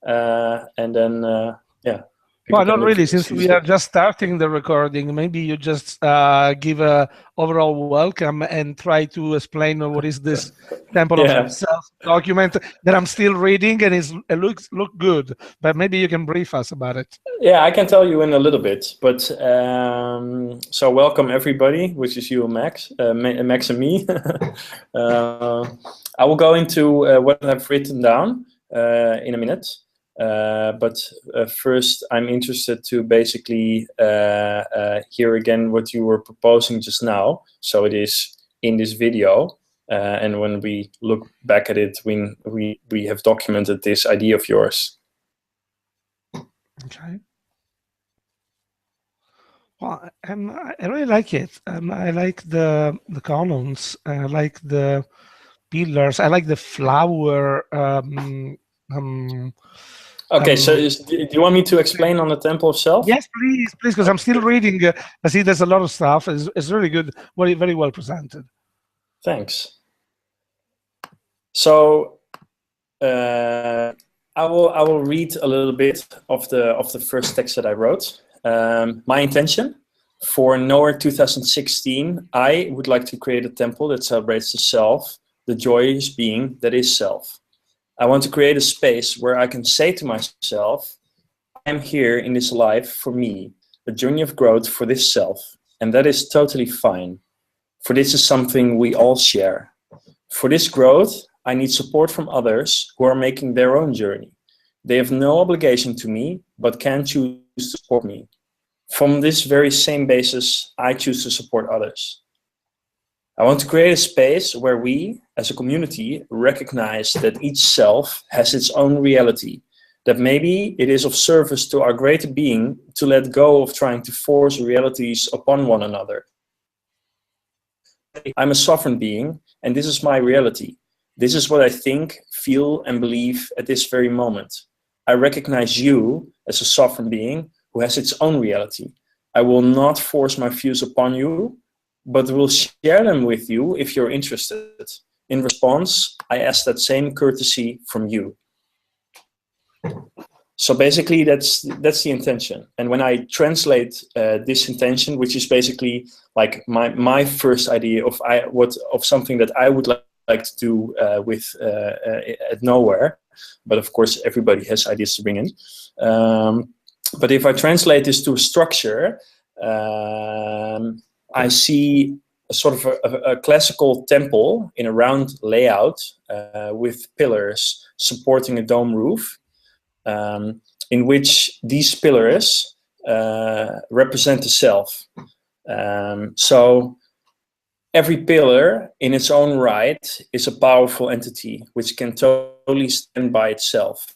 and then yeah. Well, not really, since we are just starting the recording. Maybe you just give a overall welcome and try to explain what is this Temple of Self document that I'm still reading, and it looks good. But maybe you can brief us about it. Yeah, I can tell you in a little bit. But so welcome everybody, which is you and Max, Max and me. I will go into what I've written down in a minute. But first, I'm interested to basically hear again what you were proposing just now. So it is in this video, and when we look back at it, we have documented this idea of yours. Okay. Well, I really like it. I like the columns. I like the pillars. I like the flower. Okay, so do you want me to explain on the Temple of Self? Yes, please, because I'm still reading. I see there's a lot of stuff. It's really good, very well presented. Thanks. So I will read a little bit of the first text that I wrote. My intention for Nowhere 2016, I would like to create a temple that celebrates the self, the joyous being that is self. I want to create a space where I can say to myself, I am here in this life for me, a journey of growth for this self, and that is totally fine. For this is something we all share. For this growth, I need support from others who are making their own journey. They have no obligation to me, but can choose to support me. From this very same basis, I choose to support others. I want to create a space where we, as a community, recognize that each self has its own reality, that maybe it is of service to our greater being to let go of trying to force realities upon one another. I'm a sovereign being, and this is my reality. This is what I think, feel, and believe at this very moment. I recognize you as a sovereign being who has its own reality. I will not force my views upon you, but will share them with you if you're interested. In response, I ask that same courtesy from you. So basically, that's the intention. And when I translate this intention, which is basically like my first idea of something that I would like to do at Nowhere, but of course everybody has ideas to bring in. But if I translate this to a structure, I see a sort of a classical temple in a round layout with pillars supporting a dome roof, in which these pillars represent the self. So every pillar in its own right is a powerful entity which can totally stand by itself.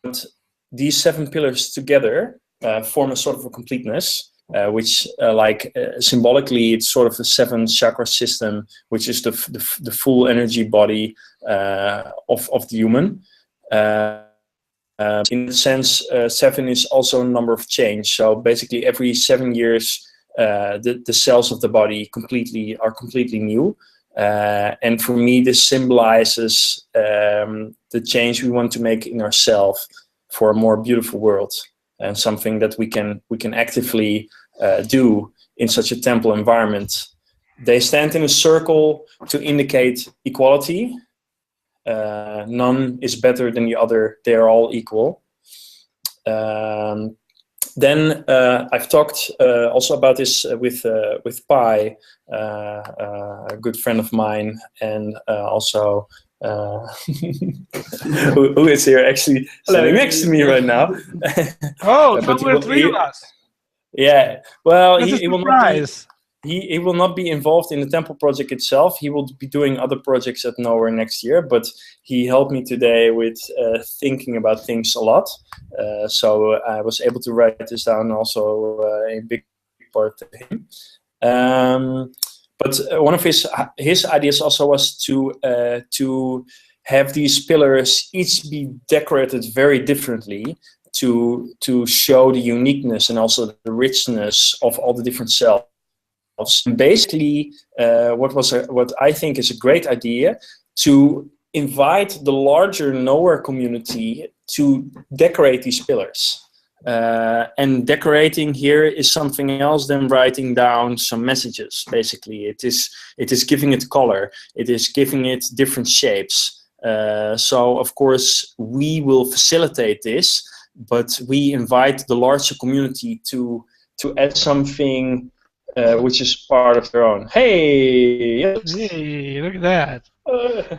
But these 7 pillars together form a sort of a completeness, which symbolically it's sort of a 7 chakra system, which is the full energy body of the human. In a sense, 7 is also a number of change. So basically every 7 years the cells of the body are completely new. And for me this symbolizes the change we want to make in ourselves for a more beautiful world, and something that we can actively do in such a temple environment. They stand in a circle to indicate equality. None is better than the other. They are all equal. Then I've talked also about this with Pai, a good friend of mine, and also who is here actually sitting next to me right now. Oh, so we're 3 of us. Yeah, well, he will not be involved in the temple project itself. He will be doing other projects at Nowhere next year, but he helped me today with thinking about things a lot. So I was able to write this down also in big part to him. But one of his ideas also was to have these pillars each be decorated very differently to show the uniqueness and also the richness of all the different cells. And basically, what I think is a great idea, to invite the larger Nowhere community to decorate these pillars. And decorating here is something else than writing down some messages. Basically, it is giving it color. It is giving it different shapes. So of course we will facilitate this, but we invite the larger community to add something which is part of their own. Hey, yes. Hey, look at that!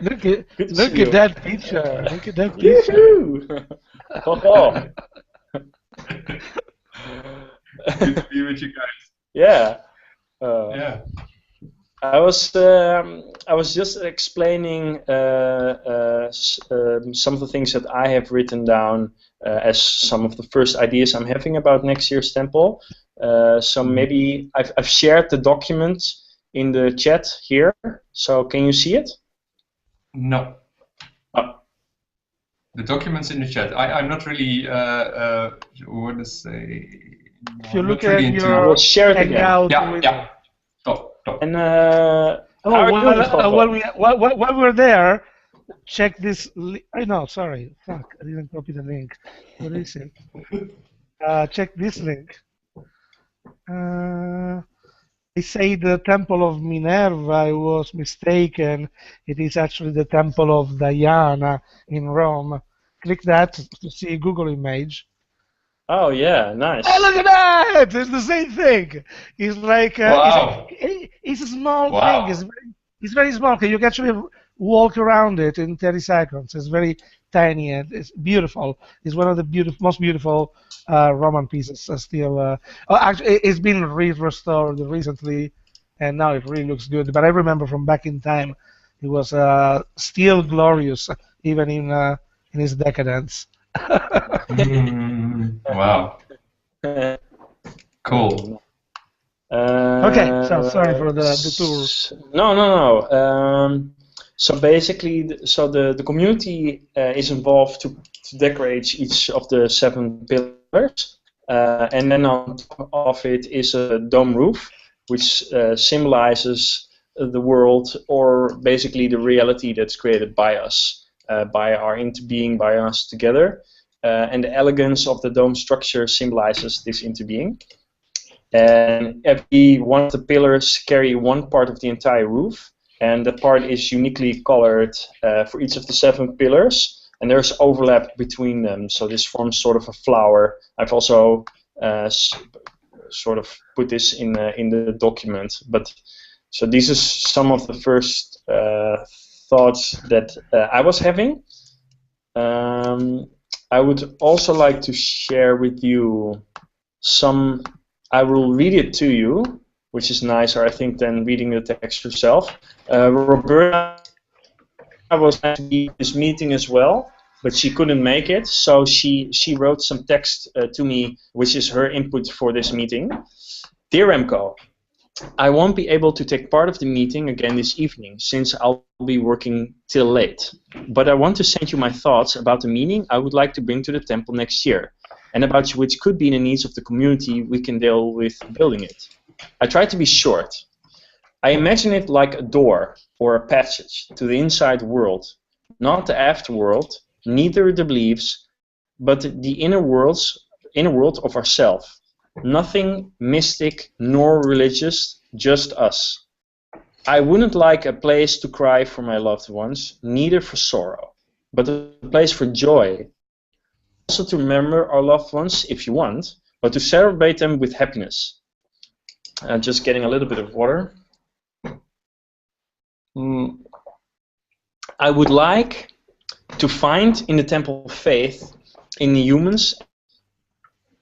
Look at that picture! Look at that picture! Oh. Good to be with you guys. Yeah. Yeah. I was just explaining some of the things that I have written down as some of the first ideas I'm having about next year's temple. So maybe I've shared the document in the chat here. So can you see it? No. Oh. The documents in the chat. I'm not really what to say. If you look at your we'll share it again. Yeah. Top. And while we're there, check this. No, sorry, fuck, I didn't copy the link. What is it? Check this link. They say the Temple of Minerva. I was mistaken. It is actually the Temple of Diana in Rome. Click that to see a Google image. Oh yeah, nice. Oh, look at that! It's the same thing. It's like wow. it's a small thing. It's very small. You can actually walk around it in 30 seconds. It's very tiny and it's beautiful. It's one of the most beautiful Roman pieces. Still, actually, it's been restored recently, and now it really looks good. But I remember from back in time, it was still glorious, even in his decadence. Wow. Cool. Okay, so sorry for the tour. No. So basically, the community is involved to decorate each of the 7 pillars, and then on top of it is a dome roof, which symbolizes the world, or basically the reality that's created by us, by our interbeing, by us together. And the elegance of the dome structure symbolizes this interbeing. And every one of the pillars carry one part of the entire roof, and that part is uniquely colored for each of the 7 pillars, and there's overlap between them, so this forms sort of a flower. I've also sort of put this in the document, but so this is some of the first thoughts that I was having. I would also like to share with you some. I will read it to you, which is nicer, I think, than reading the text yourself. Roberta was at this meeting as well, but she couldn't make it, so she wrote some text to me, which is her input for this meeting. Dear Remco, I won't be able to take part of the meeting again this evening, since I'll be working till late. But I want to send you my thoughts about the meaning I would like to bring to the temple next year, and about which could be the needs of the community we can deal with building it. I try to be short. I imagine it like a door or a passage to the inside world, not the afterworld, neither the beliefs, but the inner world of ourself. Nothing mystic nor religious, just us. I wouldn't like a place to cry for my loved ones, neither for sorrow, but a place for joy. Also to remember our loved ones if you want, but to celebrate them with happiness. Just getting a little bit of water. I would like to find in the temple of faith, in the humans,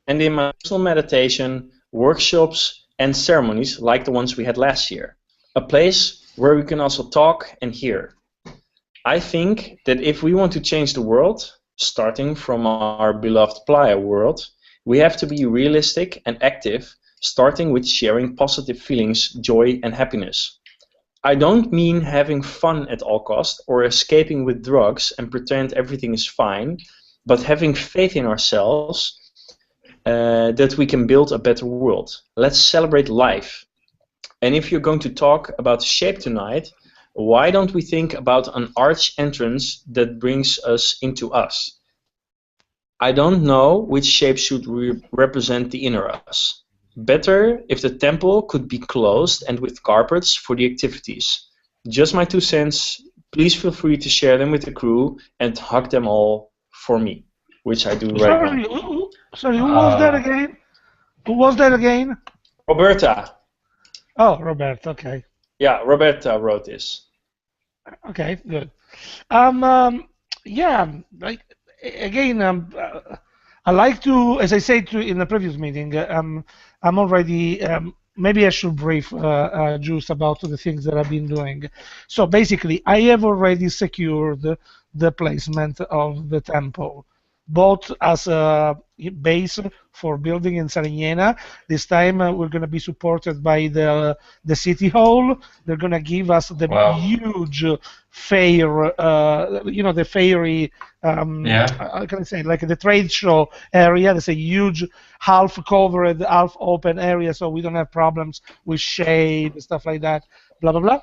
and in my personal meditation, workshops and ceremonies like the ones we had last year. A place where we can also talk and hear. I think that if we want to change the world, starting from our beloved Playa world, we have to be realistic and active, starting with sharing positive feelings, joy and happiness. I don't mean having fun at all costs or escaping with drugs and pretend everything is fine, but having faith in ourselves that we can build a better world. Let's celebrate life. And if you're going to talk about shape tonight, why don't we think about an arch entrance that brings us into us? I don't know which shape should represent the inner us. Better if the temple could be closed and with carpets for the activities. Just my 2 cents. Please feel free to share them with the crew and hug them all for me, which I do right now. Sorry, who was that again? Who was that again? Roberta. Oh, Roberta, okay. Yeah, Roberta wrote this. Okay, good. Yeah, like, again, I like to, as I said in the previous meeting, I'm already, maybe I should brief Juice about the things that I've been doing. So basically, I have already secured the placement of the temple, both as a base for building in Sarignana. This time we're going to be supported by the city hall. They're going to give us the huge fair, the fairy, how can I say, like the trade show area. There's a huge half-covered, half-open area, so we don't have problems with shade and stuff like that, blah, blah, blah.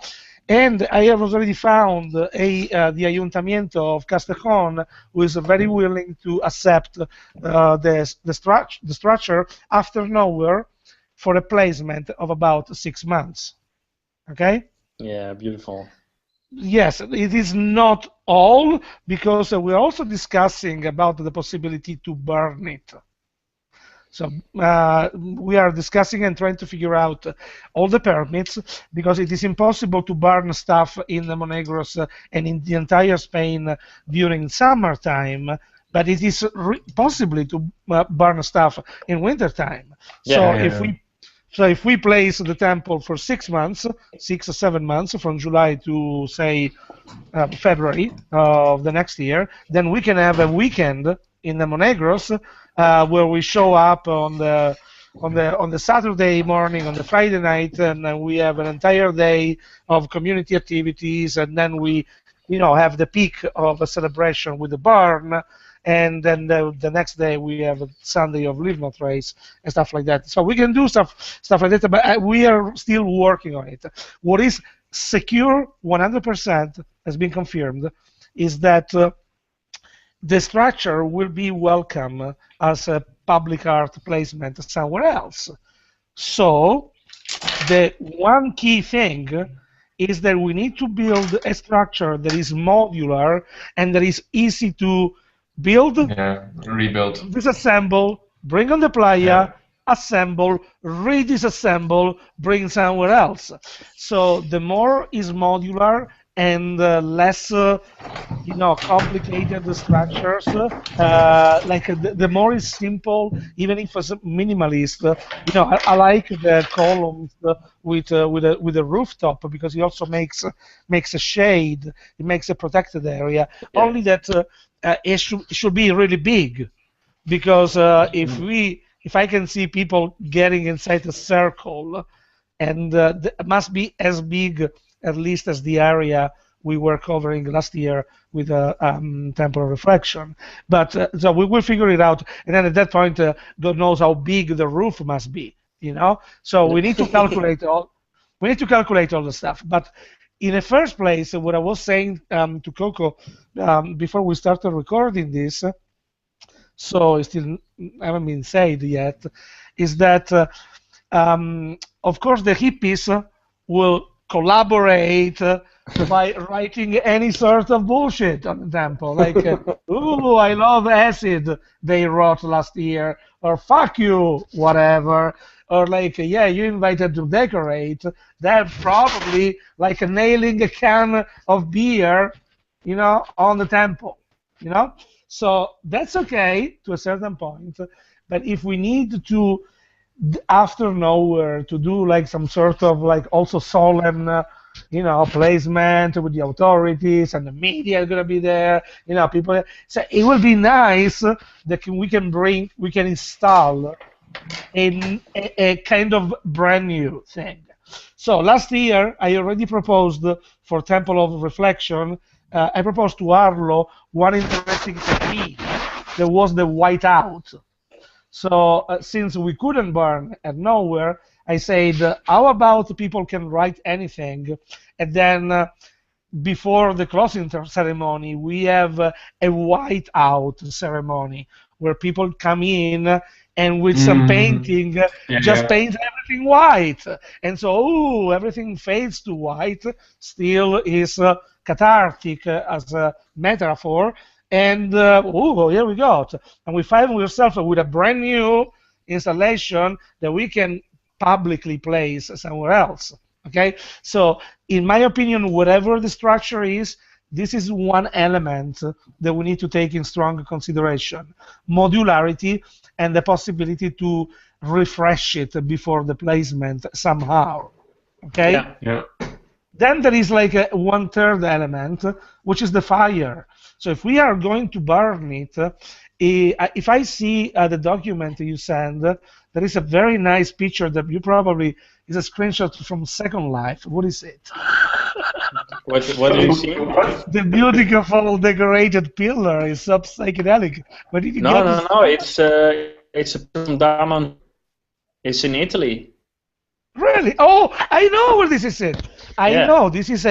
And I have already found the Ayuntamiento of Castellón, who is very willing to accept the structure after nowhere for a placement of about 6 months. Okay? Yeah, beautiful. Yes, it is not all, because we're also discussing about the possibility to burn it. So we are discussing and trying to figure out all the permits, because it is impossible to burn stuff in the Monegros and in the entire Spain during summertime, but it is possibly to burn stuff in wintertime. So if we place the temple for 6 months, 6 or 7 months, from July to say February of the next year, then we can have a weekend in the Monegros where we show up on the Saturday morning, on the Friday night, and we have an entire day of community activities, and then we, have the peak of a celebration with the barn, and then the next day we have a Sunday of Leave Not Race and stuff like that. So we can do stuff like that, but we are still working on it. What is secure 100% has been confirmed is that the structure will be welcome as a public art placement somewhere else. So the one key thing is that we need to build a structure that is modular and that is easy to build, rebuild, disassemble, bring on the playa, assemble, redisassemble, bring somewhere else. So the more is modular and less, complicated the structures, the more is simple, even if it's minimalist. I like the columns with a rooftop, because it also makes a shade, it makes a protected area. Yeah. Only that it should be really big, because if I can see people getting inside a circle, and it must be as big at least as the area we were covering last year with Temple of Reflection. But so we will figure it out, and then at that point, God knows how big the roof must be. So we need to calculate all. We need to calculate all the stuff. But in the first place, what I was saying to Coco before we started recording this, so it still haven't been said yet, is that of course the hippies will collaborate by writing any sort of bullshit on the temple, like "Ooh, I love acid," they wrote last year, or "Fuck you," whatever, or like, "Yeah, you invited to decorate." They're probably like nailing a can of beer, on the temple, So that's okay to a certain point, but if we need to, after nowhere, to do like some sort of like also solemn, placement with the authorities and the media are gonna be there, people. So it will be nice that we can install a kind of brand new thing. So last year I already proposed for Temple of Reflection. I proposed to Arlo one interesting technique. There was the whiteout. So since we couldn't burn at nowhere, I said, how about people can write anything, and then before the closing ceremony, we have a whiteout ceremony where people come in and with some painting paint everything white, and so everything fades to white. Still is cathartic as a metaphor, and here we go, and we find ourselves with a brand new installation that we can publicly place somewhere else. Okay, so in my opinion, whatever the structure is, this is one element that we need to take in strong consideration: modularity and the possibility to refresh it before the placement somehow. Okay. Yeah. Then there is like one third element, which is the fire. So if we are going to burn it, if I see the document you send, there is a very nice picture that you probably is a screenshot from Second Life. What is it? What do you see? The beautiful decorated pillar is so psychedelic. Where did you get this? No. It's from Daman. It's in Italy. Really? Oh, I know where this is. I know this is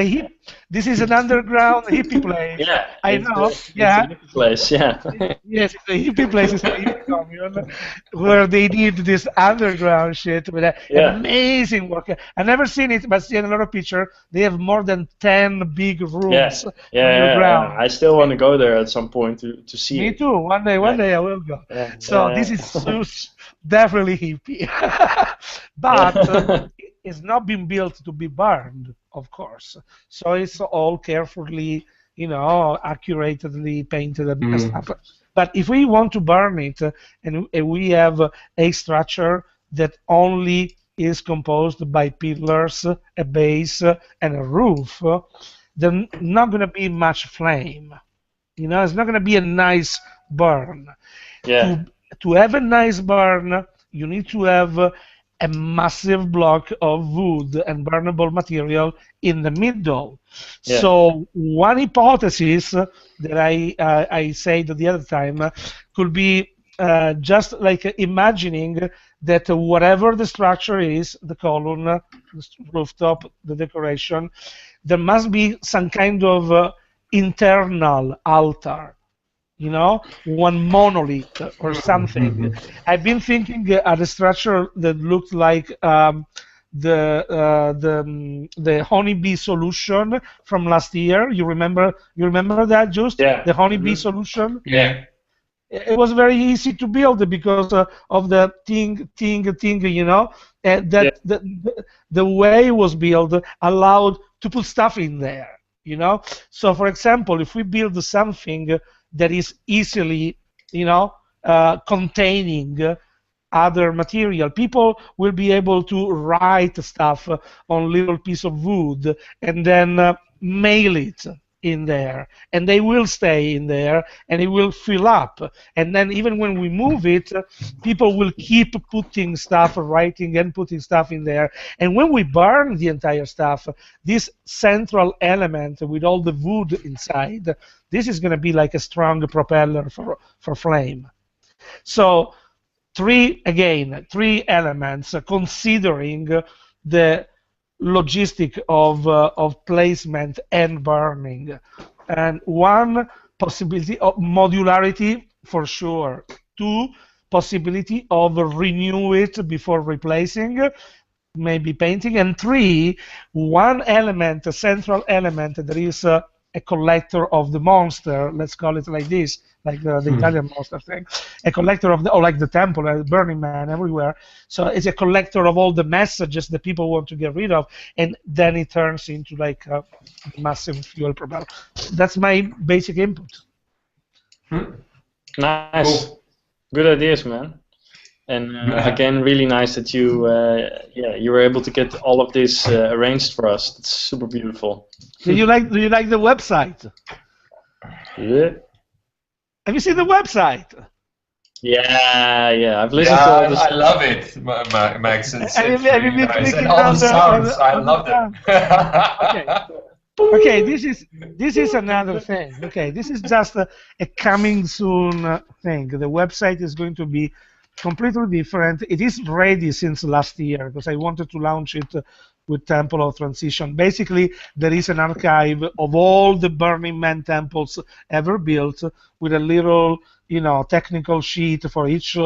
This is an underground hippie place. Yeah, I know. It's a hippie place. Yeah. Yes, it's a hippie place. It's a hippie commune where they did this underground shit with amazing work. I've never seen it, but seen a lot of pictures. They have more than 10 big rooms underground. I still want to go there at some point to see Me it. too. One day I will go. So this is definitely hippie, but it's not been built to be burned, of course. So it's all carefully, accurately painted and stuff. But if we want to burn it, and we have a structure that only is composed by pillars, a base, and a roof, then not going to be much flame. It's not going to be a nice burn. Yeah. To have a nice burn, you need to have a massive block of wood and burnable material in the middle. Yeah. So one hypothesis that I said the other time could be just like imagining that whatever the structure is, the column, the rooftop, the decoration, there must be some kind of internal altar. One monolith or something. I've been thinking at a structure that looked like the honeybee solution from last year. You remember that, Just? Yeah. The honeybee solution. Yeah. It was very easy to build because of the thing. The way it was built allowed to put stuff in there. So, for example, if we build something that is easily, containing other material, people will be able to write stuff on little piece of wood and then mail it in there, and they will stay in there, and it will fill up. And then even when we move it, people will keep putting stuff, writing and putting stuff in there. And when we burn the entire stuff, this central element with all the wood inside, this is going to be like a strong propeller for flame. So three elements considering the logistic of placement and burning. And one, possibility of modularity for sure. Two, possibility of renew it before replacing, maybe painting. And three, one element, a central element, there is a collector of the monster, let's call it like this, like the Italian monster thing, a collector of or like the temple, Burning Man everywhere. So it's a collector of all the messages that people want to get rid of, and then it turns into like a massive fuel propeller. That's my basic input. Nice, good ideas, man. And again, really nice that you were able to get all of this arranged for us. It's super beautiful. Do you like the website? Yeah. Have you seen the website? Yeah. I've listened to all this. I love it, Max. Have you been nice. clicking And all on the sounds, I love them. Okay, this is another thing. Okay, this is just a coming soon thing. The website is going to be completely different. It is ready since last year because I wanted to launch it with Temple of Transition. Basically, there is an archive of all the Burning Man temples ever built, with a little, technical sheet for each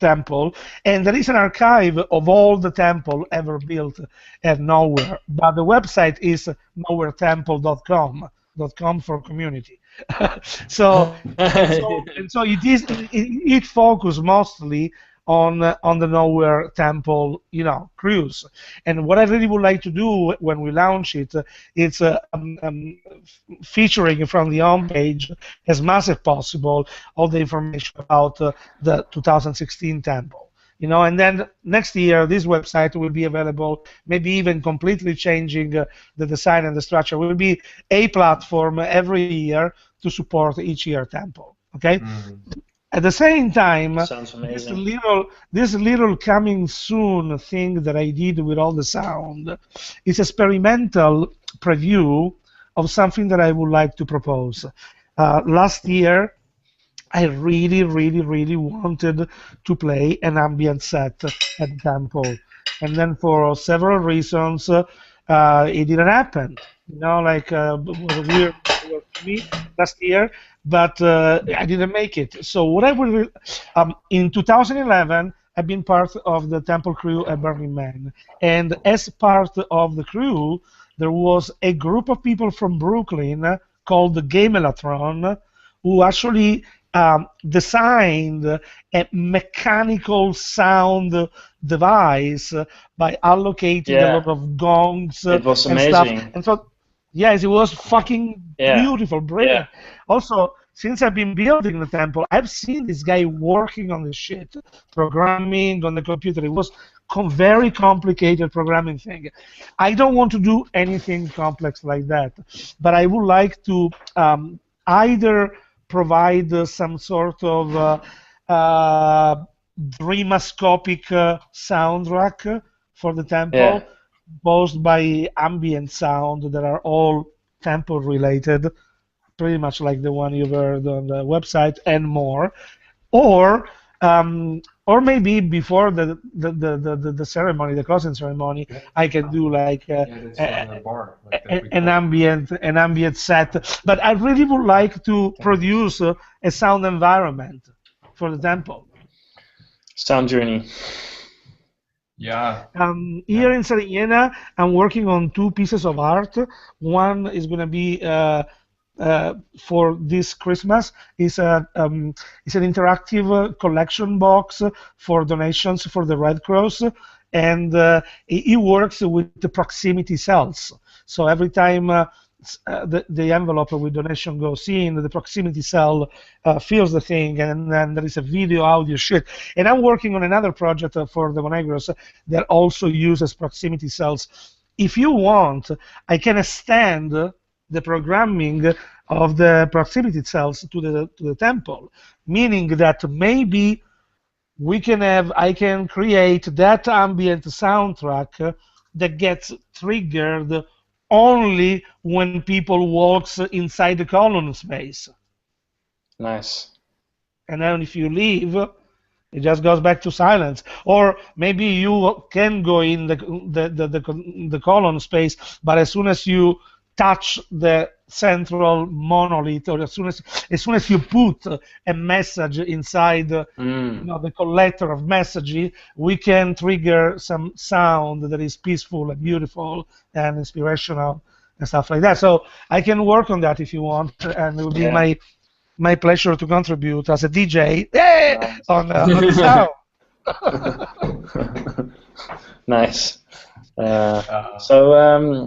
temple, and there is an archive of all the temple ever built at Nowhere. But the website is nowheretemple.com for community. so it focuses mostly on the Nowhere Temple, cruise. And what I really would like to do when we launch it, it's featuring from the homepage as much as possible all the information about the 2016 temple. And then next year this website will be available, maybe even completely changing the design and the structure. It will be a platform every year to support each year temple. Okay. Mm-hmm. At the same time, this little coming soon thing that I did with all the sound is experimental preview of something that I would like to propose. Last year, I really, really, really wanted to play an ambient set at Temple, and then for several reasons, it didn't happen. It was weird for me last year, but I didn't make it. So what I will, in 2011, I've been part of the Temple crew at Burning Man, and as part of the crew, there was a group of people from Brooklyn called the Gamelatron, who actually designed a mechanical sound device by allocating a lot of gongs it was and amazing. Stuff. And so, yes, it was fucking beautiful, brilliant. Yeah. Also, since I've been building the temple, I've seen this guy working on this shit, programming on the computer. It was very complicated programming thing. I don't want to do anything complex like that, but I would like to either provide some sort of dreamascopic soundtrack for the temple, composed by ambient sound that are all temple related, pretty much like the one you've heard on the website, and more, or maybe before the ceremony, the closing ceremony, I can do like an ambient set. But I really would like to produce a sound environment for the temple. Sound journey. Yeah. Here in Sariñena, I'm working on 2 pieces of art. One is going to be for this Christmas. It's an interactive collection box for donations for the Red Cross, and it works with the proximity cells. So every time the envelope with donation goes in, the proximity cell fills the thing, and then there is a video, audio, shit. And I'm working on another project for the Monegros that also uses proximity cells. If you want, I can extend the programming of the proximity cells to the temple, meaning that maybe I can create that ambient soundtrack that gets triggered only when people walks inside the column space. Nice. And then if you leave, it just goes back to silence. Or maybe you can go in the column space, but as soon as you touch the central monolith, or as soon as you put a message inside the collector of messages, we can trigger some sound that is peaceful and beautiful and inspirational and stuff like that. So I can work on that if you want, and it will be my pleasure to contribute as a DJ on the sound. Nice. So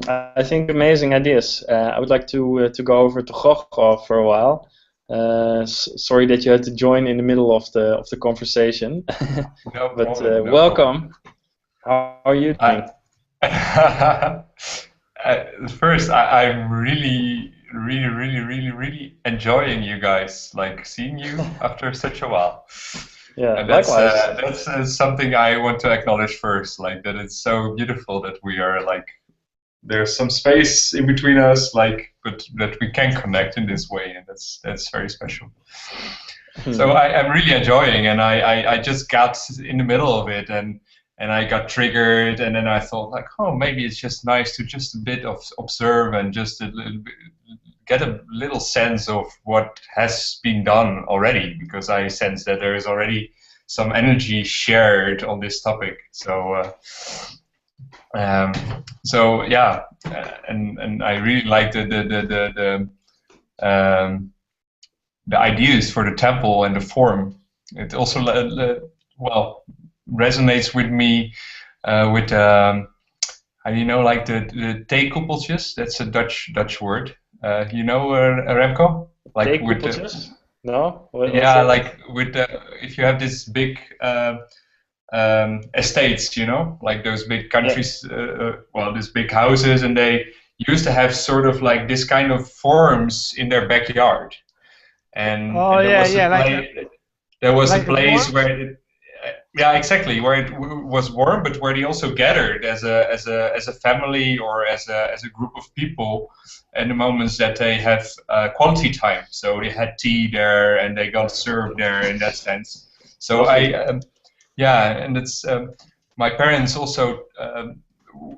I think amazing ideas. I would like to go over to Gogo for a while. Sorry that you had to join in the middle of the conversation. No but problem, welcome. How are you doing? First, I'm really enjoying you guys. Like seeing you after such a while. Yeah, and that's something I want to acknowledge first. Like that, it's so beautiful that we are like there's some space in between us, like but that we can connect in this way, and that's very special. So I'm really enjoying, and I just got in the middle of it, and and I got triggered, and then I thought like, oh, maybe it's just nice to just a bit of observe and just a little bit, get a little sense of what has been done already, because I sense that there is already some energy shared on this topic. So so yeah, and I really like the ideas for the temple and the form. It also well resonates with me with how do you know, like the theekuppeltjes. That's a Dutch word. You know, Remco? Like with the, no? Yeah, like with the, if you have this big estates, you know, like those big countries, well, these big houses, and they used to have sort of like this kind of forms in their backyard. And, there was a place where it, yeah, exactly, where it was warm, but where they also gathered as a family or as a group of people, in the moments that they have quality time. So they had tea there, and they got served there in that sense. So yeah, and it's my parents also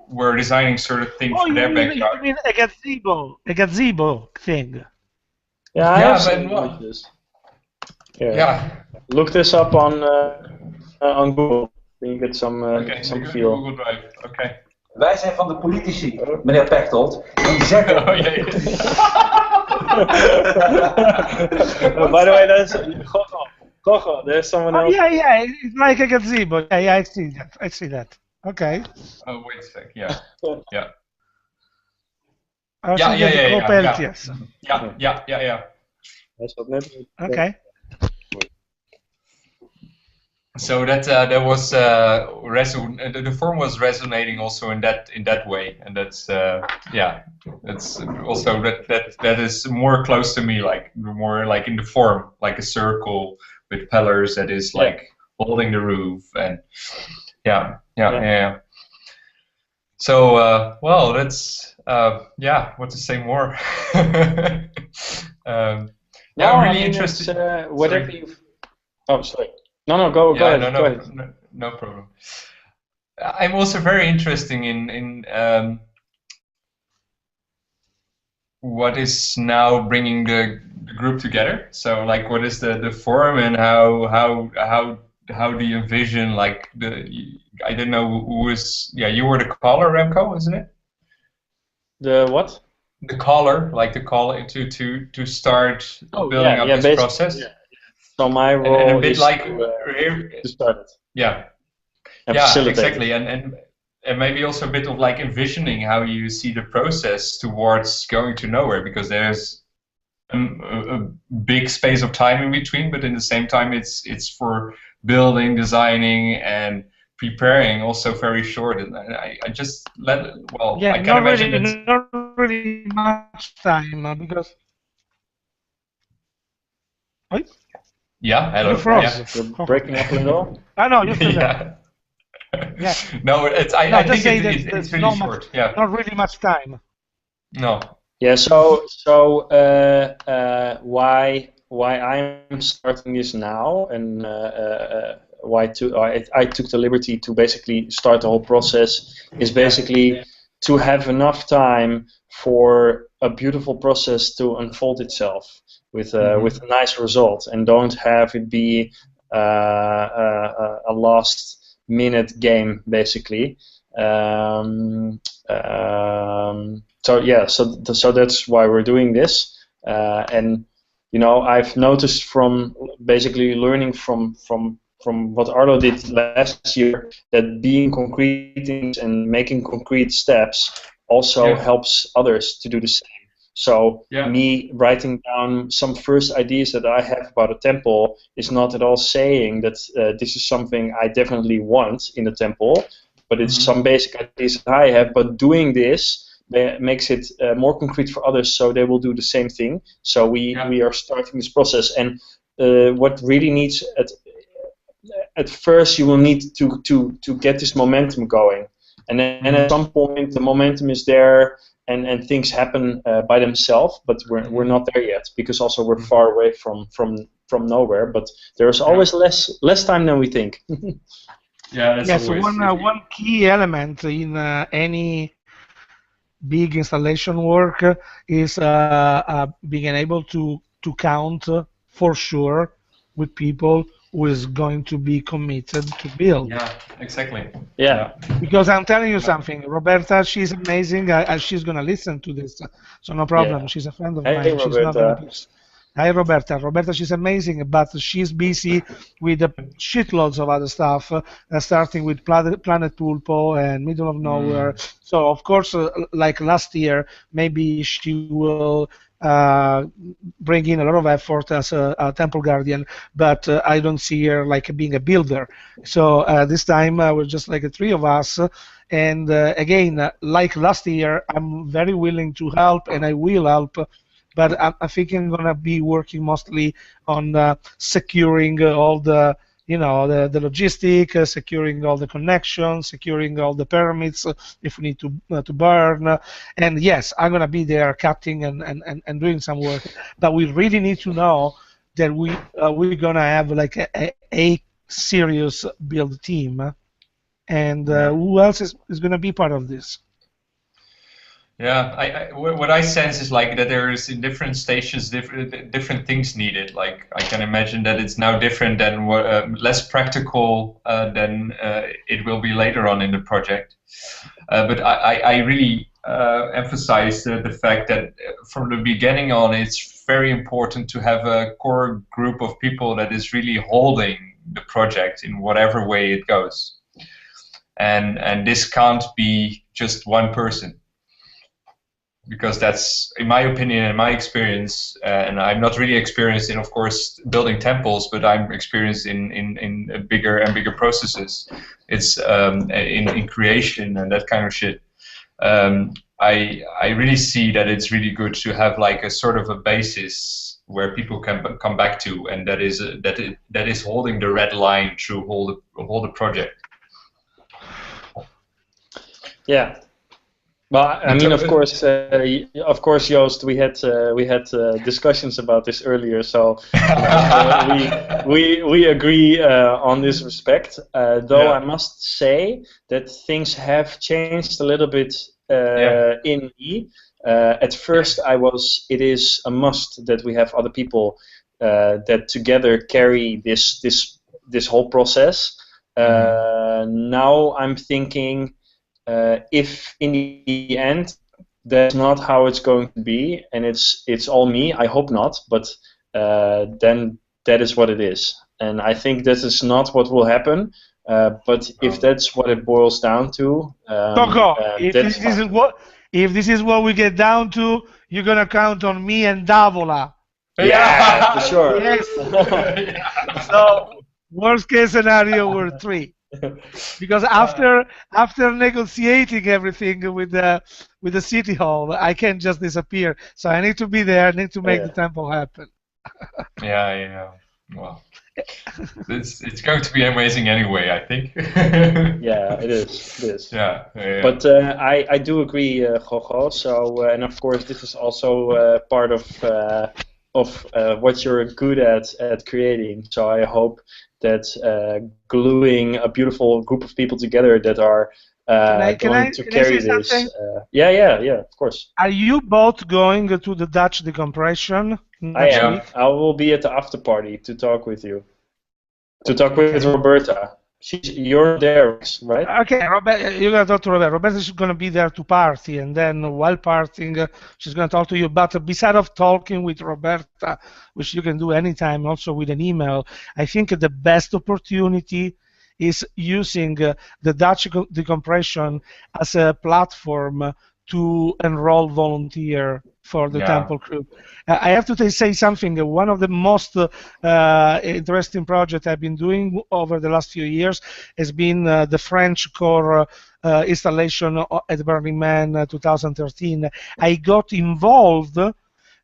were designing sort of things for their backyard. You mean a gazebo thing? Yeah, yeah, but what? Yeah. Look this up on Google. Then you get some some feel. Google Drive. Okay. Wij zijn van de politici, meneer Pechtold. Die zeggen... Oh, yeah. By the way, that's Gogo. There's someone else. Yeah, it's like a gazebo. Yeah, I see that. Okay. Oh, wait a sec. Yeah. Yeah. Yeah. Okay. So that was the form was resonating also in that way, and that's yeah, that's also that is more close to me, like more like in the form, like a circle with pillars that is like holding the roof, and yeah. So well, that's what to say more. I'm really interested. Whatever you've. Oh, sorry. No, go ahead. Go ahead. No problem. I'm also very interested in what is now bringing the group together. So, like, what is the form, and how do you envision, like, I don't know who is. Yeah, you were the caller, Remco, isn't it? The what? The caller, like the call to start building up this process. Yeah. So my role and a bit is like to start it. Yeah, exactly, and maybe also a bit of like envisioning how you see the process towards going to nowhere, because there's a big space of time in between, but in the same time it's for building, designing, and preparing also very short. And I just I can imagine not really much time because. Wait. Yeah, hello. You're breaking up a little. I know, you're still there. Yeah. No, I think it's really short. Yeah. Not really much time. No. Yeah. So why I'm starting this now, and why I took the liberty to basically start the whole process is basically to have enough time for a beautiful process to unfold itself with a nice result, and don't have it be a last minute game basically. So that's why we're doing this, and you know, I've noticed from basically learning from what Arlo did last year, that being concrete and making concrete steps also helps others to do the same. So me writing down some first ideas that I have about a temple is not at all saying that this is something I definitely want in a temple, but it's some basic ideas that I have. But doing this makes it more concrete for others, so they will do the same thing. So we are starting this process, and what really needs at first you will need to get this momentum going, and then at some point the momentum is there. And things happen by themselves, but we're not there yet, because also we're far away from nowhere. But there's always less time than we think. Yeah, that's Yes, always. one key element in any big installation work is being able to count for sure with people who is going to be committed to build. Yeah, exactly. Yeah. Because I'm telling you something, Roberta, she's amazing. She's gonna listen to this, so no problem. Yeah. She's a friend of Hey, mine. She's not gonna Roberta. be. Hi, Roberta. Roberta, she's amazing, but she's busy with shitloads of other stuff, starting with Planet Pulpo and Middle of Nowhere. So, of course, like last year, maybe she will bring in a lot of effort as a temple guardian, but I don't see her like being a builder. So this time we're just like the three of us. And again, like last year, I'm very willing to help, and I will help. But I think I'm gonna be working mostly on securing all the, you know, the logistic, securing all the connections, securing all the permits if we need to burn. And yes, I'm gonna be there cutting and doing some work. But we really need to know that we're gonna have like a serious build team. And who else is gonna be part of this? Yeah, what I sense is like that there is in different stations different things needed. Like I can imagine that it's now different than less practical than it will be later on in the project. But I really emphasize the fact that from the beginning on, it's very important to have a core group of people that is really holding the project in whatever way it goes. And this can't be just one person. Because that's, in my opinion and my experience, and I'm not really experienced in, of course, building temples, but I'm experienced in bigger and bigger processes. It's in creation and that kind of shit. I really see that it's really good to have like a sort of a basis where people can come back to, and that is holding the red line through whole the project. Yeah. Well, I mean, of course, Joost, we had discussions about this earlier, so we agree on this respect. Though I must say that things have changed a little bit in me. At first, it is a must that we have other people that together carry this whole process. Now I'm thinking. If in the end that's not how it's going to be, and it's all me, I hope not, but then that is what it is. And I think that is not what will happen. But if that's what it boils down to, Coco, if this is what we get down to, you're gonna count on me and Davola. Yeah, for sure. Yes. So worst case scenario, we're three. Because after negotiating everything with the city hall, I can't just disappear. So I need to be there. I need to make the temple happen. Yeah. Well, it's going to be amazing anyway, I think. Yeah, it is. Yeah. But I do agree, Gogo. So and of course this is also part of what you're good at creating. So I hope that gluing a beautiful group of people together that are going to carry this. Yeah, of course. Are you both going to the Dutch decompression? I am. I will be at the after party to talk with you. To talk with Roberta. You're there, right? Okay, Robert, you're gonna talk to Roberta. Roberta's gonna be there to party, and then while partying, she's gonna talk to you. But besides of talking with Roberta, which you can do anytime, also with an email, I think the best opportunity is using the Dutch decompression as a platform to enroll volunteer for the temple crew. I have to say something. One of the most interesting projects I've been doing over the last few years has been the French core installation at Burning Man 2013. I got involved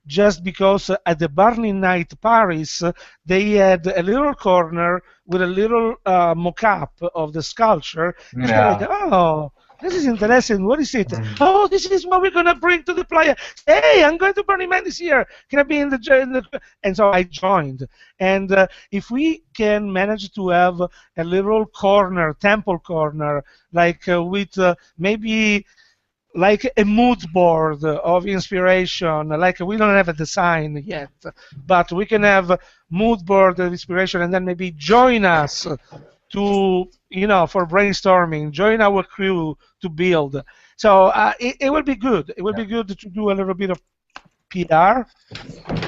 just because at the Burning Night Paris, they had a little corner with a little mock-up of the sculpture. It's like, oh, this is interesting. What is it? Oh, this is what we're gonna bring to the player. Hey, I'm going to Burning Man this year. Can I be in the And so I joined. And if we can manage to have a little corner, temple corner, like with maybe like a mood board of inspiration, like we don't have a design yet, but we can have a mood board of inspiration, and then maybe join us to, for brainstorming, join our crew to build. So it will be good. It will be good to do a little bit of PR.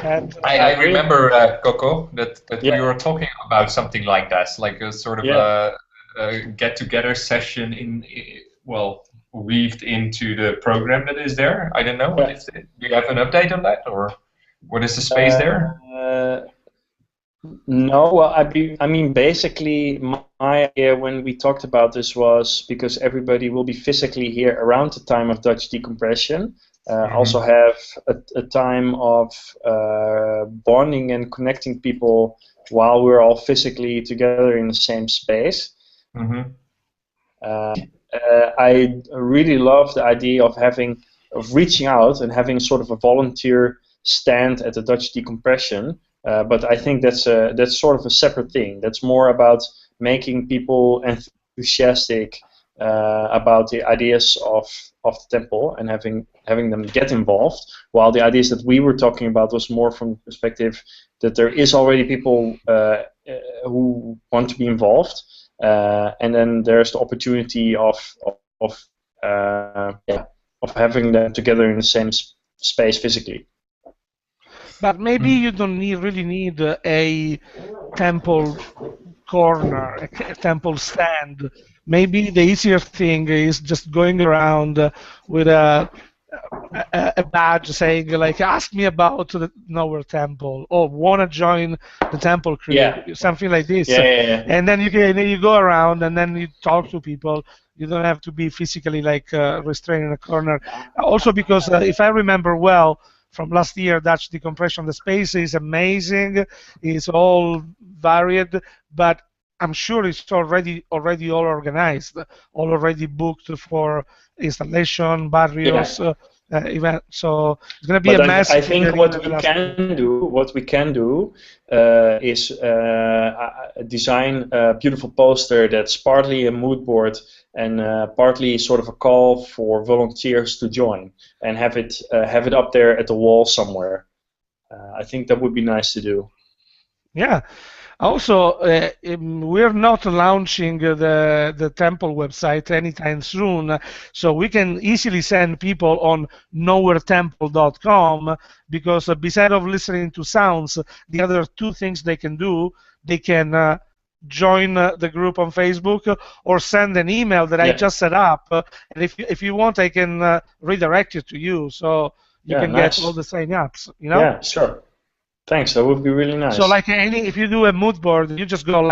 And, I remember, Coco, that we were talking about something like that, like a sort of a get-together session weaved into the program that is there. I don't know. Do you have an update on that, or what is the space there? No, well, I mean, basically, my idea when we talked about this was because everybody will be physically here around the time of Dutch decompression. Also have a time of bonding and connecting people while we're all physically together in the same space. I really love the idea of reaching out and having sort of a volunteer stand at the Dutch decompression. But I think that's sort of a separate thing. That's more about making people enthusiastic about the ideas of the temple and having them get involved. While the ideas that we were talking about was more from the perspective that there is already people who want to be involved. And then there's the opportunity of having them together in the same space physically. But maybe you don't really need a temple corner, a temple stand. Maybe the easier thing is just going around with a badge saying, like, ask me about the Nowhere Temple, or want to join the temple crew, something like this. And then you go around and then you talk to people. You don't have to be physically restrained in a corner. Also because if I remember well, from last year, Dutch decompression, the space is amazing. It's all varied, but I'm sure it's already all organized, already booked for installation, barrios, event. So it's going to be a mess. I think what we can do is design a beautiful poster that's partly a mood board and partly sort of a call for volunteers to join, and have it up there at the wall somewhere. I think that would be nice to do. Yeah. Also, we're not launching the temple website anytime soon, so we can easily send people on nowheretemple.com, because besides of listening to sounds, the other two things they can do, they can join the group on Facebook or send an email that I just set up, and if you want, I can redirect it to you, so you can get all the sign-ups. Yeah, sure. Thanks, that would be really nice. So if you do a mood board, you just go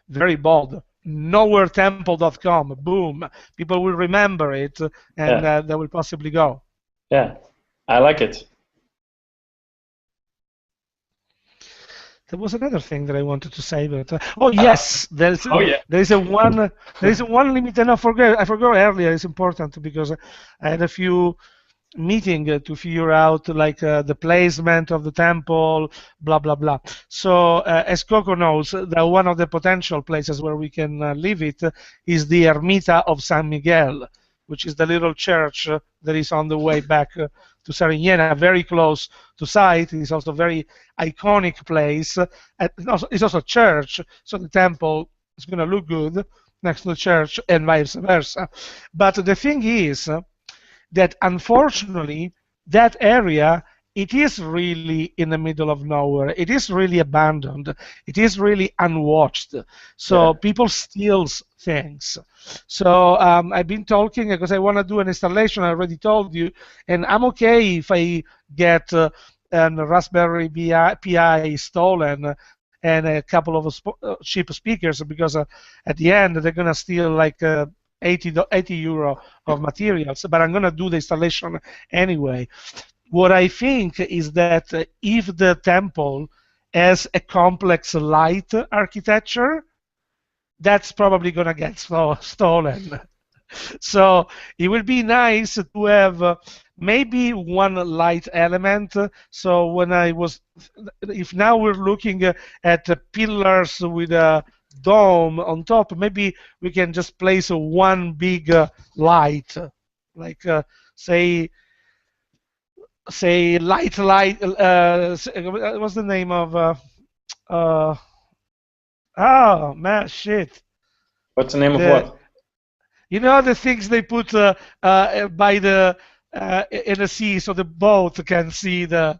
very bold, nowheretemple.com, boom. People will remember it, and they will possibly go. Yeah, I like it. There was another thing that I wanted to say, but yes, there is a one limit, and I forgot earlier. It's important because I had a few meeting to figure out the placement of the temple, blah blah blah. So as Coco knows, that one of the potential places where we can leave it is the Ermita of San Miguel, which is the little church that is on the way back to Sariñena, very close to site. It's also a very iconic place. It's also a church, so the temple is going to look good next to the church and vice versa. But the thing is that unfortunately that area, it is really in the middle of nowhere. It is really abandoned. It is really unwatched. So people steal things. So I've been talking because I want to do an installation. I already told you, and I'm okay if I get a Raspberry Pi stolen and a couple of cheap speakers, because at the end they're gonna steal 80 euro of materials, but I'm going to do the installation anyway. What I think is that if the temple has a complex light architecture, that's probably going to get stolen. So it would be nice to have maybe one light element. So when if now we're looking at pillars with a dome on top, maybe we can just place one big light, like say light. What's the name of? Oh man, shit. What's the name of what? You know the things they put by the in the sea, so the boat can see that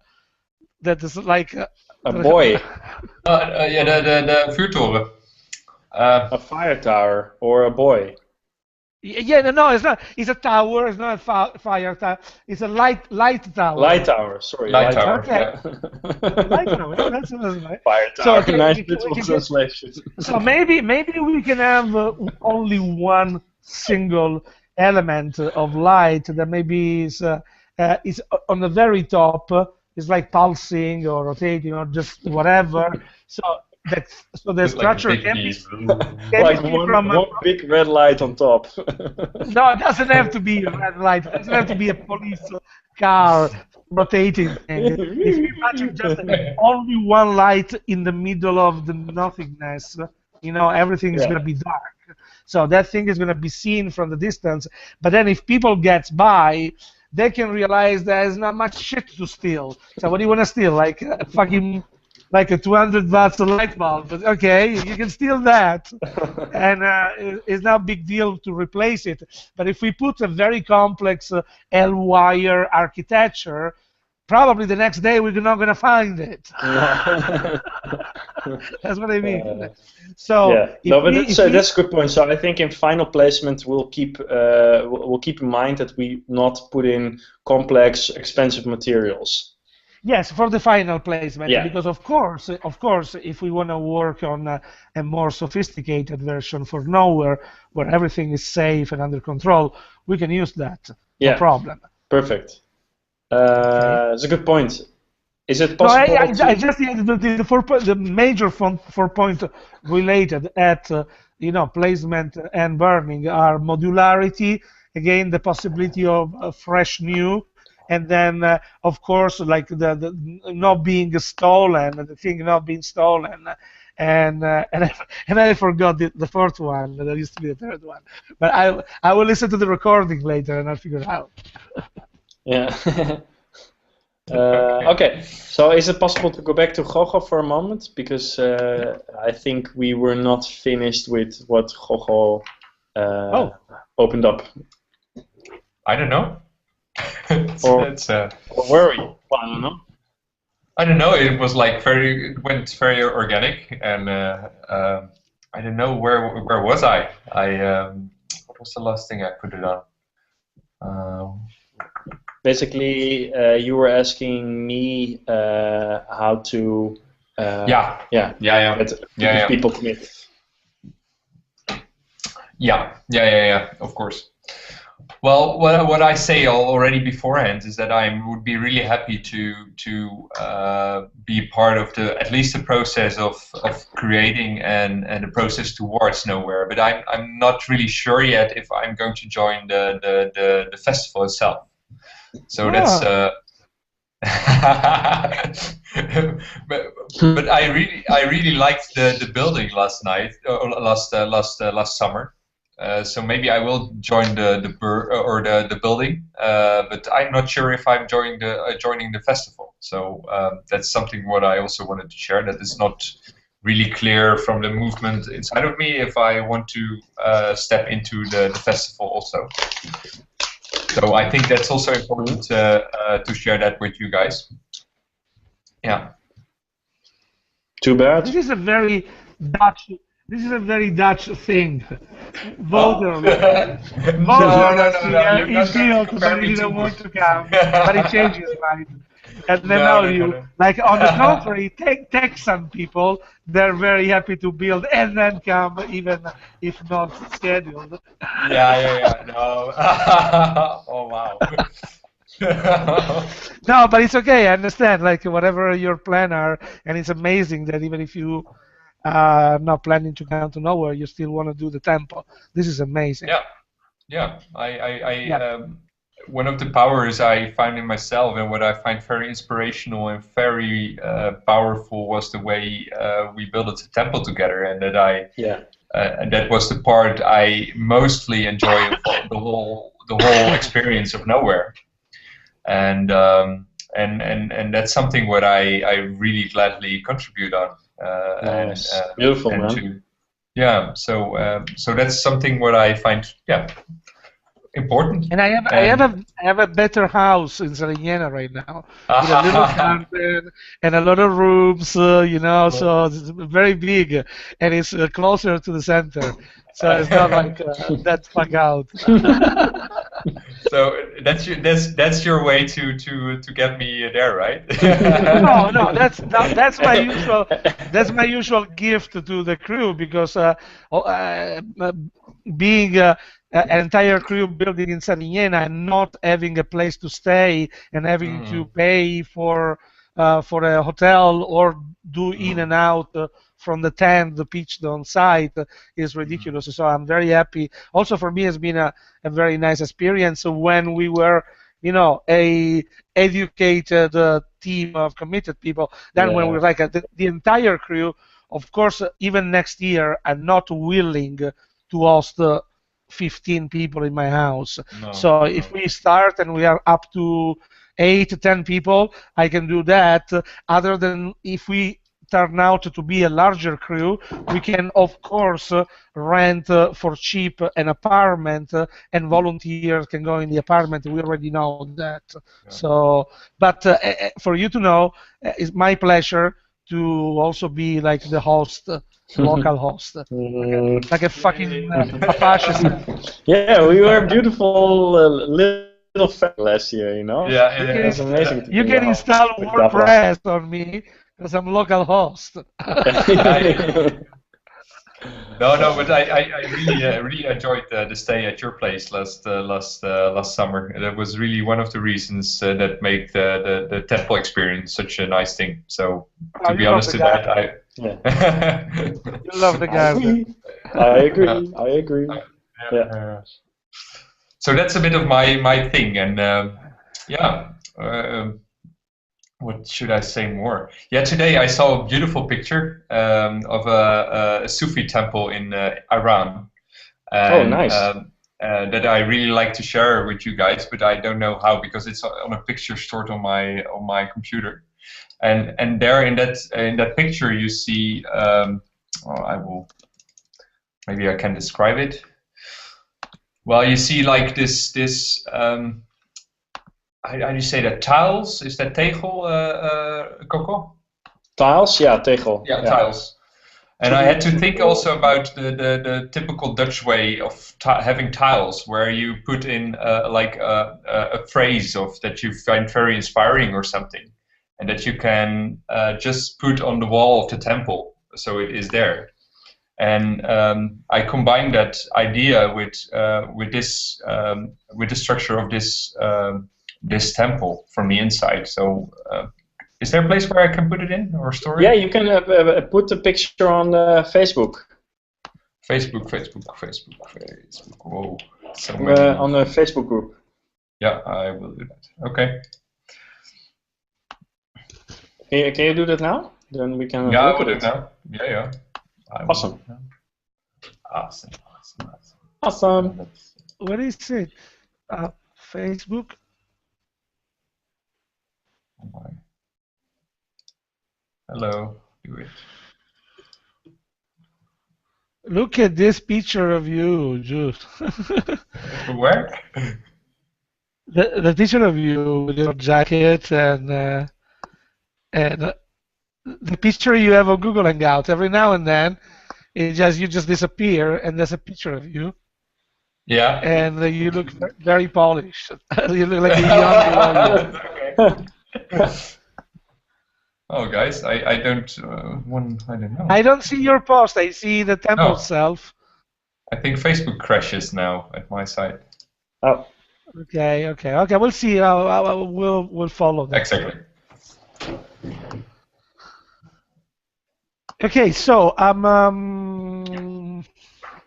is like a buoy. Yeah, the vuurtoren. A fire tower or a buoy. Yeah, no, it's not. It's a tower. It's not a fire tower. It's a light tower. Light tower. Sorry. Light tower. Okay. Yeah. Light tower. Yeah, that's right. Fire tower. So, okay, nice literal translation. So maybe we can have only one single element of light that maybe is on the very top. Is like pulsing or rotating or just whatever. So the structure like can be like one big red light on top. No, it doesn't have to be a red light. It doesn't have to be a police car rotating thing. If you imagine just only one light in the middle of the nothingness, everything is going to be dark. So that thing is going to be seen from the distance. But then if people get by, they can realize there's not much shit to steal. So what do you want to steal? Like a fucking... like a 200 watts light bulb, but okay, you can steal that, and it's not a big deal to replace it. But if we put a very complex L-wire architecture, probably the next day we're not going to find it. That's what I mean. So that's a good point. So I think in final placement we'll keep in mind that we not put in complex, expensive materials. Yes, for the final placement, because of course, if we want to work on a more sophisticated version for nowhere, where everything is safe and under control, we can use that. No problem. Perfect. That's a good point. Is it possible? No, I just the major 4-point related at placement and burning are modularity. Again, the possibility of a fresh new. And then, of course, like the not being stolen, the thing not being stolen, and I forgot the fourth one. There used to be the third one, but I will listen to the recording later and I'll figure it out. Yeah. Okay. So is it possible to go back to Gogo for a moment, because I think we were not finished with what Gogo opened up. I don't know. Or were we? Well, I don't know. I don't know. It was like it went very organic, and I don't know where was I. What was the last thing I put it on? Basically, you were asking me how to. Get people committed. Yeah. Of course. Well, what I say already beforehand is that I would be really happy to be part of at least the process of creating and the process towards nowhere. But I'm not really sure yet if I'm going to join the festival itself. So that's. but I really liked the building last night or last summer. So maybe I will join the building, but I'm not sure if I'm joining the festival. So that's something what I also wanted to share. That is not really clear from the movement inside of me if I want to step into the festival also. So I think that's also important to share that with you guys. Yeah. Too bad. This is a very Dutch thing. Voter. No. He didn't want to come, but he changed his mind. And then like on the contrary, Texan people, they're very happy to build and then come, even if not scheduled. Yeah. No. Oh wow. No, but it's okay. I understand. Like whatever your plan are, and it's amazing that even if you not planning to come to nowhere, you still want to do the tempo. This is amazing. Yeah, one of the powers I find in myself and what I find very inspirational and very powerful was the way we built a temple together, and and that was the part I mostly enjoy of the whole experience of Nowhere, and that's something what I really gladly contribute on. Nice. Beautiful, man. So that's something what I find important. And I have a better house in Sariñena right now, with a little garden and a lot of rooms, you know, so it's very big, and it's closer to the center, so it's not like that fuck out. So that's your way to get me there, right? No, that's my usual gift to the crew, because being an entire crew building in Sariñena and not having a place to stay and having to pay for a hotel or do in and out from the tent, the pitched on site, is ridiculous. So I'm very happy. Also for me, it's been a very nice experience when we were, you know, a educated team of committed people. Then when we were like the entire crew, of course, even next year, I'm not willing to host 15 people in my house. So if we start and we are up to 8 to 10 people, I can do that. Other than if we turn out to be a larger crew, we can of course rent for cheap an apartment, and volunteers can go in the apartment. We already know that. So, but for you to know, it's my pleasure to also be like the host, local host, like a fucking Apache. Yeah, we were a beautiful little family last year, you know. Yeah, it's amazing. You can install WordPress on me because I'm local host. No, but I really enjoyed the stay at your place last summer. That was really one of the reasons that make the temple experience such a nice thing. So to be honest, to that, you love the guy. I agree. So that's a bit of my thing, and what should I say more? Yeah, today I saw a beautiful picture of a Sufi temple in Iran. And, nice. That I really like to share with you guys, but I don't know how, because it's on a picture stored on my computer. And there in that picture you see, maybe I can describe it. Well, you see like this. How do you say that? Tiles? Is that tegel, Coco? Tiles? Yeah, tegel. Yeah, tiles. And I had to think also about the typical Dutch way of having tiles, where you put in like a phrase that you find very inspiring or something, and that you can just put on the wall of the temple, so it is there. And I combined that idea with the structure of this temple from the inside. So is there a place where I can put it in or store it? Yeah, you can put the picture on Facebook. Facebook. Whoa. On the Facebook group. Yeah, I will do that. Okay. Can you do that now? Then we can look at I will it. do it now. Yeah. Awesome. What is it? Facebook? Hello, do it. Look at this picture of you, Jude. Where? The picture of you with your jacket and the picture you have on Google Hangout. Every now and then, you just disappear, and there's a picture of you. Yeah. And you look very polished. You look like a young Okay. Oh, guys, I don't know. I don't see your post. I see the temple itself. I think Facebook crashes now at my side. Oh. Okay. We'll see. We'll follow that. Exactly. Okay, so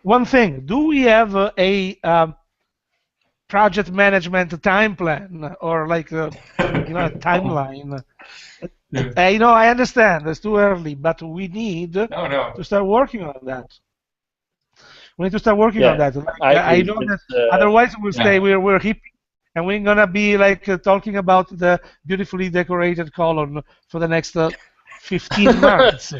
one thing. Do we have a project management time plan or like a timeline. Yeah. I understand it's too early, but we need No. to start working on that. We need to start working on that. Like, I I agree. know that otherwise we'll stay. We're hippie, and we're gonna be like talking about the beautifully decorated column for the next 15 months.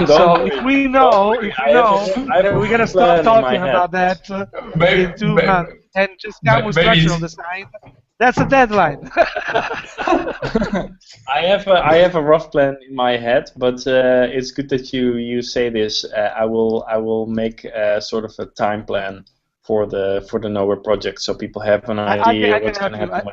So if we know, that we're gonna stop talking about that in 2 months and just come with structural design. That's a deadline. I have a rough plan in my head, but it's good that you say this. I will make sort of a time plan for the Nowhere project, so people have an idea what's going to happen.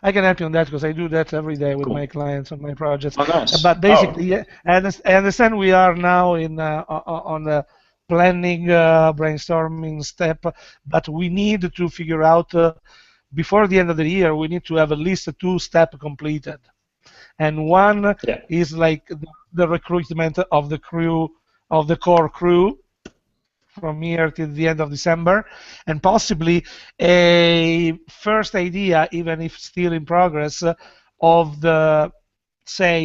I can help you on that because I do that every day with my clients on my projects. Oh, nice. But basically, yeah, I understand we are now in on the planning, brainstorming step, but we need to figure out. Before the end of the year, we need to have at least 2 steps completed, and one is like the recruitment of the crew, of the core crew, from here till the end of December, and possibly a first idea, even if still in progress, of the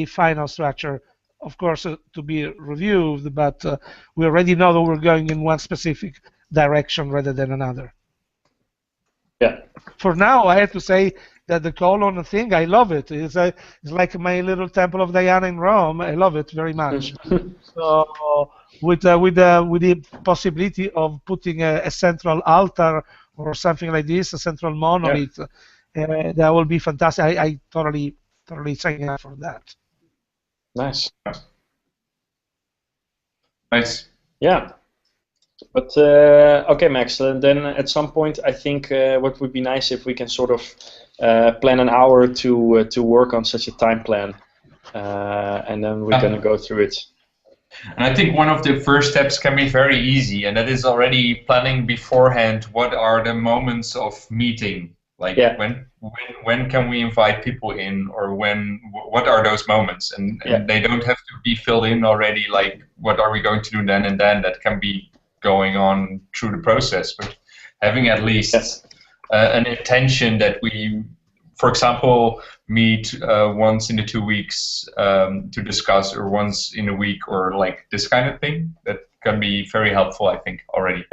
final structure. Of course, to be reviewed, but we already know that we're going in one specific direction rather than another. Yeah. For now, I have to say that the colon thing, I love it. It's like my little Temple of Diana in Rome. I love it very much. So with the possibility of putting a central altar or something like this, a central monolith, that will be fantastic. I totally sign up for that. Nice. Nice. Yeah. But okay, Max. Then at some point, I think what would be nice if we can sort of plan an hour to work on such a time plan, and then we're gonna go through it. And I think one of the first steps can be very easy, and that is already planning beforehand. What are the moments of meeting? Like when can we invite people in, or what are those moments? And they don't have to be filled in already. Like what are we going to do then and then? That can be going on through the process, but having at least an intention that we, for example, meet once in the 2 weeks to discuss, or once in a week, or like this kind of thing, that can be very helpful, I think, already.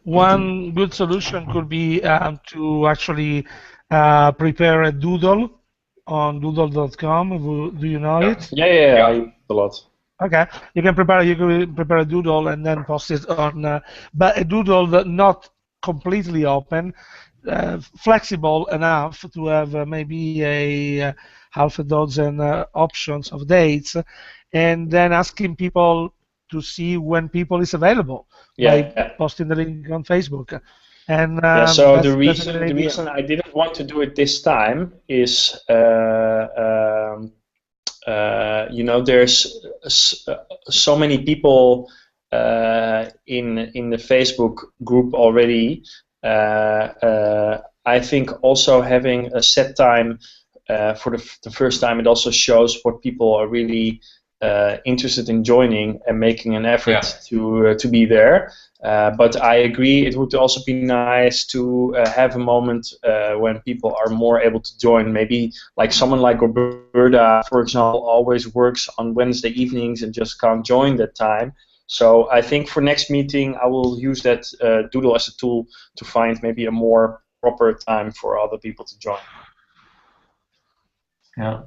One good solution could be to actually prepare a doodle on doodle.com. Do you know it? Yeah. I use a lot. Okay, you can prepare a doodle and then post it on, but a doodle that not completely open, flexible enough to have maybe a half a dozen options of dates, and then asking people to see when people is available by posting the link on Facebook. And so the reason I didn't want to do it this time is there's so many people in the Facebook group already. I think also having a set time for the first time, it also shows what people are really interested in joining and making an effort to be there. But I agree, it would also be nice to have a moment when people are more able to join. Maybe like someone like Roberta, for example, always works on Wednesday evenings and just can't join that time. So I think for next meeting, I will use that doodle as a tool to find maybe a more proper time for other people to join. Yeah.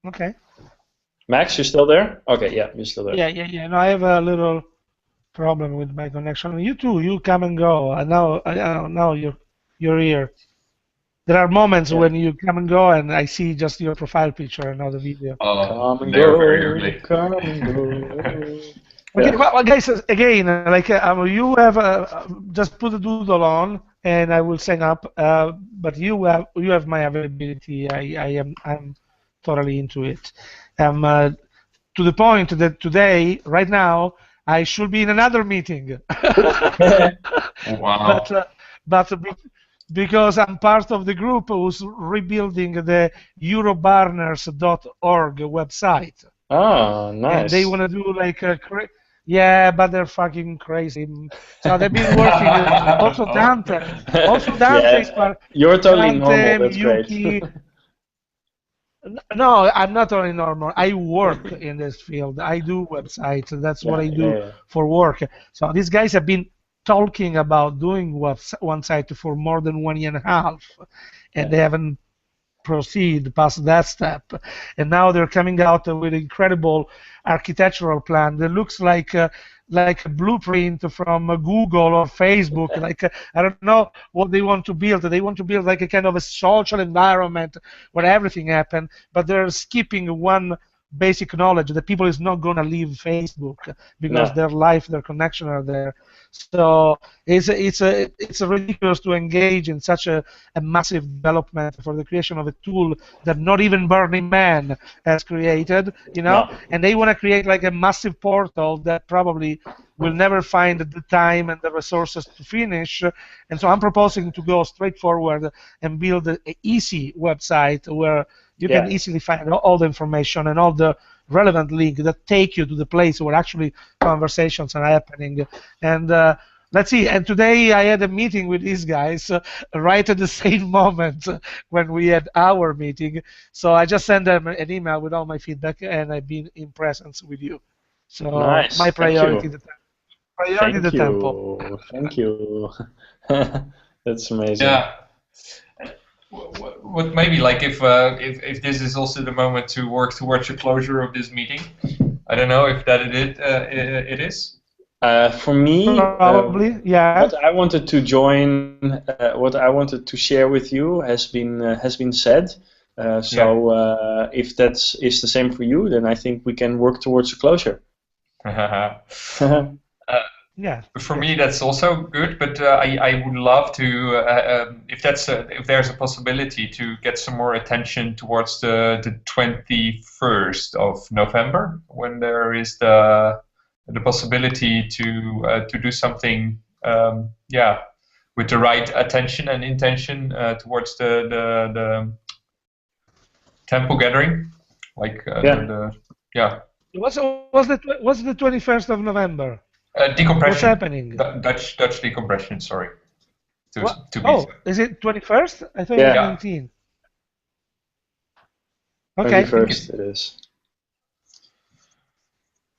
Okay. Max, you still there? Okay, yeah, you're still there. Yeah. No, I have a little problem with my connection. You too. You come and go. Now you're here. There are moments when you come and go, and I see just your profile picture and not the video. Come and they're go, very ugly. come and go. Okay, well, guys, again, you have just put the doodle on, and I will sign up. But you have my availability. I'm totally into it. To the point that today, right now, I should be in another meeting. Wow. But because I'm part of the group who's rebuilding the Eurobarners.org website. Oh, nice. And they want to do Yeah, but they're fucking crazy. So they've been working. Also Dante. Also Dante is part. You're totally Dante, normal. That's Miyuki. great. No, I'm not only normal. I work in this field. I do websites. That's what I do for work. So these guys have been talking about doing one site for more than 1 year and a half, and they haven't proceed past that step. And now they're coming out with an incredible architectural plan that looks like a blueprint from Google or Facebook. I don't know what they want to build. They want to build like a kind of a social environment where everything happens, but they're skipping one basic knowledge that people is not going to leave Facebook because their life, their connection are there. So it's ridiculous to engage in such a massive development for the creation of a tool that not even Burning Man has created, and they want to create like a massive portal that probably will never find the time and the resources to finish. And so I'm proposing to go straight forward and build an easy website where you can easily find all the information and all the relevant links that take you to the place where actually conversations are happening. And let's see. And today I had a meeting with these guys right at the same moment when we had our meeting. So I just sent them an email with all my feedback, and I've been in presence with you. So my priority, the temple. Thank you. That's amazing. Yeah. What maybe like if this is also the moment to work towards the closure of this meeting? I don't know if that it is. For me, probably, yeah. What I wanted to join, what I wanted to share with you has been said. If that is the same for you, then I think we can work towards a closure. Yeah. For me, that's also good, but I would love to, if there's a possibility to get some more attention towards the 21st of November, when there is the possibility to do something, with the right attention and intention towards the temple gathering, What's the 21st of November? Decompression. What's happening? Dutch decompression. Sorry. Is it 21st? I thought it was 19. Okay. 21st it is.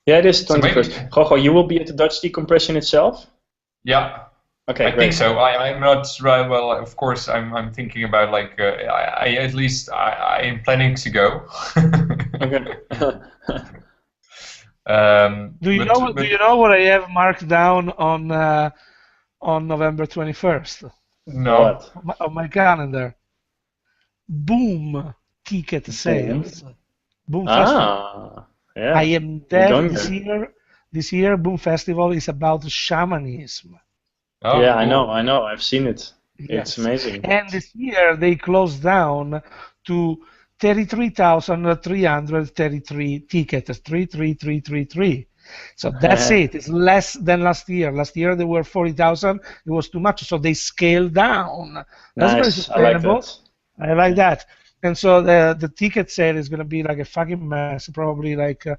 Yeah, it is 21st. Gogo, you will be at the Dutch decompression itself? Yeah. Okay, I think so. I'm not right. Well, of course, I'm thinking about I am planning to go. Okay. Do you know what I have marked down on November 21st? No. On my calendar. Boom ticket sales. Boom Festival. Yeah. I am there this year. This year, Boom Festival is about shamanism. Oh, yeah, cool. I know. I've seen it. Yes. It's amazing. And this year they closed down to 33,333 tickets, 33333. So that's it. It's less than last year. Last year there were 40,000. It was too much, so they scaled down. That's very sustainable. I like that. And so the ticket sale is going to be like a fucking mess, probably like a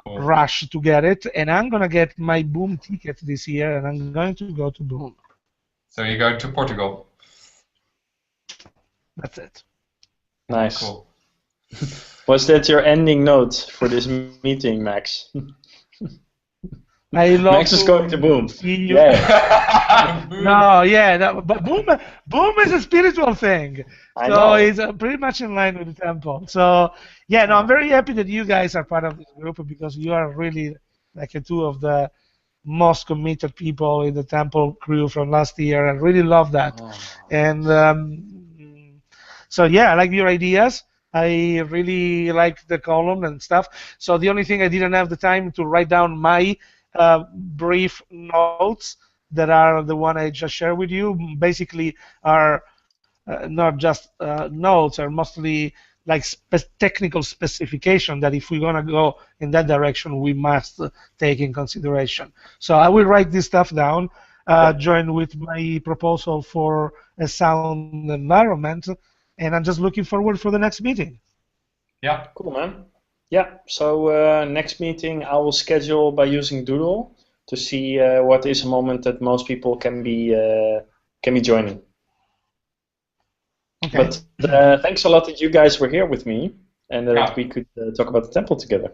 rush to get it. And I'm going to get my Boom ticket this year, and I'm going to go to Boom. So you're going to Portugal? That's it. Nice. Cool. Was that your ending note for this meeting, Max? Max is going to Boom. Yeah. But Boom is a spiritual thing. So it's pretty much in line with the temple. So I'm very happy that you guys are part of this group, because you are really like two of the most committed people in the temple crew from last year. I really love that. And I like your ideas. I really like the column and stuff. So the only thing I didn't have the time to write down my brief notes that are the one I just shared with you. Basically, are not just notes, are mostly like technical specification that if we're gonna go in that direction, we must take in consideration. So I will write this stuff down, join with my proposal for a sound environment. And I'm just looking forward for the next meeting. Yeah. Cool, man. Yeah, so next meeting I will schedule by using Doodle to see what is a moment that most people can be joining. Okay. But thanks a lot that you guys were here with me and that we could talk about the temple together.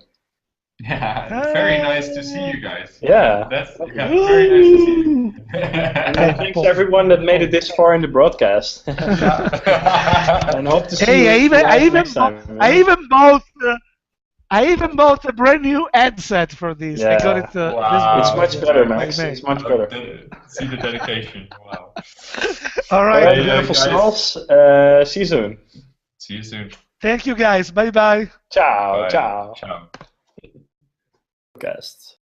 Yeah, very nice to see you guys. Yeah. That's very nice to see you. And thanks to everyone that made it this far in the broadcast. And hope to see you next time. I even bought a brand new headset for this. I got it. Wow. It's much better, Max. It's much better. See the dedication. Wow. All right. All right, beautiful souls. See you soon. See you soon. Thank you, guys. Bye bye. Ciao. Bye. Ciao. Ciao. Podcast.